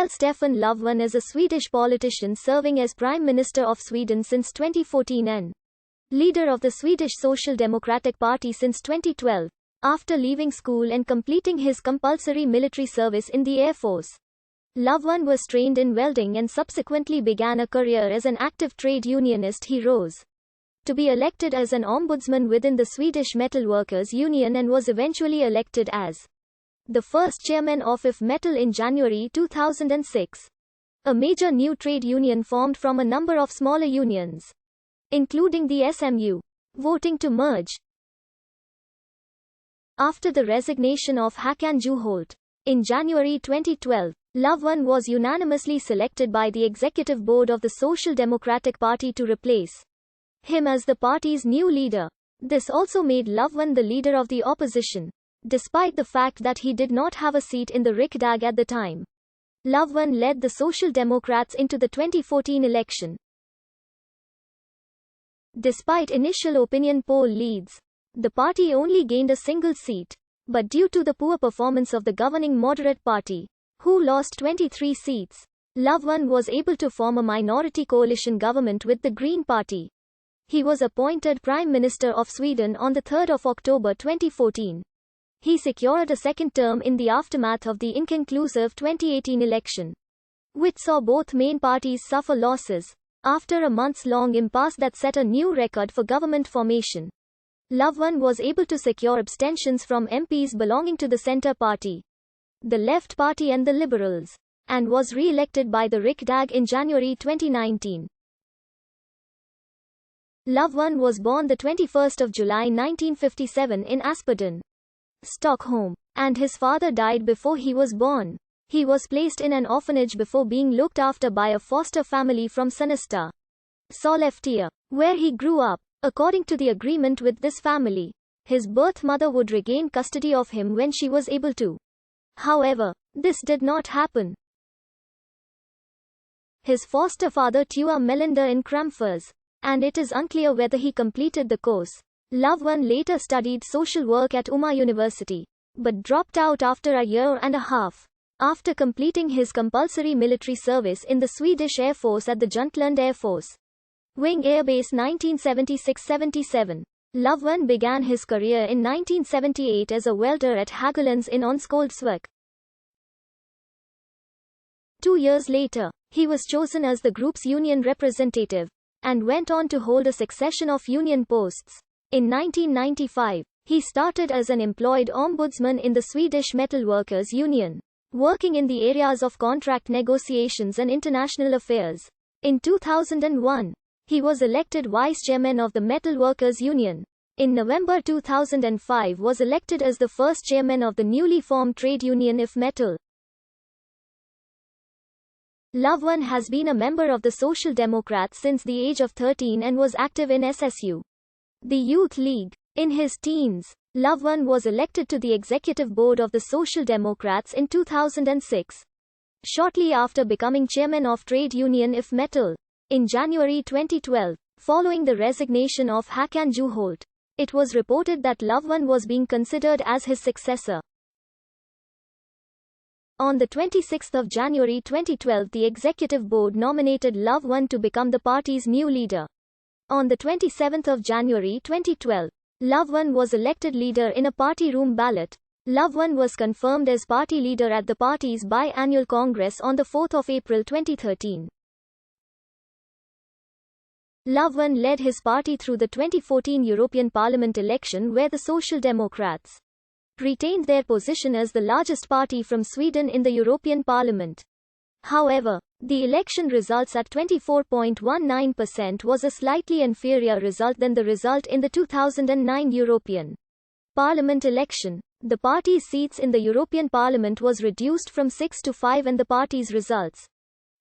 Stefan Lfven is a Swedish politician serving as Prime Minister of Sweden since 2014 and leader of the Swedish Social Democratic Party since 2012, after leaving school and completing his compulsory military service in the Air Force. Lfven was trained in welding and subsequently began a career as an active trade unionist. He rose to be elected as an ombudsman within the Swedish Metal Workers Union and was eventually elected as the first chairman of IF Metal in January 2006. A major new trade union formed from a number of smaller unions, including the SMU, voting to merge. After the resignation of Håkan Juholt in January 2012, Lfven was unanimously selected by the executive board of the Social Democratic Party to replace him as the party's new leader. This also made Lfven the leader of the opposition, despite the fact that he did not have a seat in the Riksdag at the time. Lfven led the Social Democrats into the 2014 election. Despite initial opinion poll leads, the party only gained a single seat. But due to the poor performance of the governing moderate party, who lost 23 seats, Lfven was able to form a minority coalition government with the Green Party. He was appointed Prime Minister of Sweden on 3 October 2014. He secured a second term in the aftermath of the inconclusive 2018 election, which saw both main parties suffer losses. After a months-long impasse that set a new record for government formation, Lfven was able to secure abstentions from MPs belonging to the Centre Party, the Left Party and the Liberals, and was re-elected by the Riksdag in January 2019. Lfven was born the 21st of July 1957 in Aspudden, Stockholm, and his father died before he was born. He was placed in an orphanage before being looked after by a foster family from Sanesta, Sollefteå, where he grew up. According to the agreement with this family, his birth mother would regain custody of him when she was able to. However, this did not happen. His foster father Tua Melander in Kramfors, and it is unclear whether he completed the course. Lfven later studied social work at Umeå University, but dropped out after a year and a half. After completing his compulsory military service in the Swedish Air Force at the Juntland Air Force Wing Airbase 1976-77, Lfven began his career in 1978 as a welder at Hägglunds in Onskoldsvik. 2 years later, he was chosen as the group's union representative, and went on to hold a succession of union posts. In 1995, he started as an employed ombudsman in the Swedish Metal Workers Union, working in the areas of contract negotiations and international affairs. In 2001, he was elected vice-chairman of the Metal Workers Union. In November 2005 was elected as the first chairman of the newly formed trade union IF Metal. Lfven has been a member of the Social Democrats since the age of 13 and was active in SSU, the Youth League. In his teens, Lfven was elected to the executive board of the Social Democrats in 2006, shortly after becoming chairman of trade union IF Metal. In January 2012, following the resignation of Håkan Juholt, it was reported that Lfven was being considered as his successor. On 26 January 2012, the executive board nominated Lfven to become the party's new leader. On 27 January 2012, Lfven was elected leader in a party room ballot. Lfven was confirmed as party leader at the party's biannual congress on 4 April 2013. Lfven led his party through the 2014 European Parliament election, where the Social Democrats retained their position as the largest party from Sweden in the European Parliament. However, the election results at 24.19% was a slightly inferior result than the result in the 2009 European Parliament election. The party's seats in the European Parliament was reduced from 6 to 5 and the party's results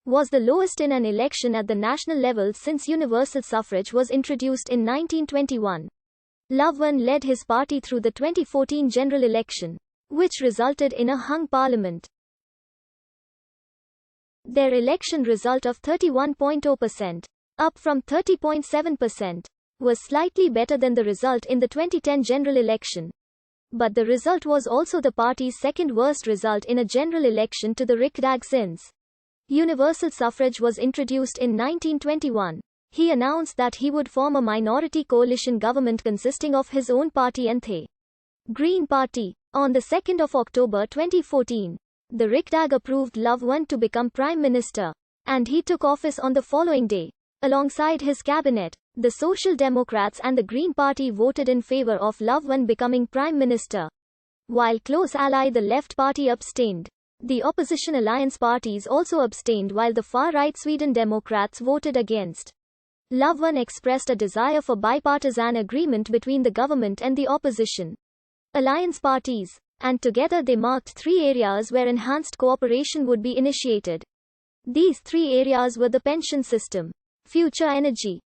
was the lowest in an election at the national level since universal suffrage was introduced in 1921. Lfven led his party through the 2014 general election, which resulted in a hung parliament. Their election result of 31.0%, up from 30.7%, was slightly better than the result in the 2010 general election. But the result was also the party's second worst result in a general election to the Riksdag since Universal suffrage was introduced in 1921. He announced that he would form a minority coalition government consisting of his own party and the Green Party. On the 2nd of October 2014, the Riksdag approved Lfven to become Prime Minister, and he took office on the following day. Alongside his cabinet, the Social Democrats and the Green Party voted in favor of Lfven becoming Prime Minister, while close ally the Left Party abstained. The opposition alliance parties also abstained while the far-right Sweden Democrats voted against. Lfven expressed a desire for bipartisan agreement between the government and the opposition alliance parties, and together they marked 3 areas where enhanced cooperation would be initiated. These 3 areas were the pension system, future energy,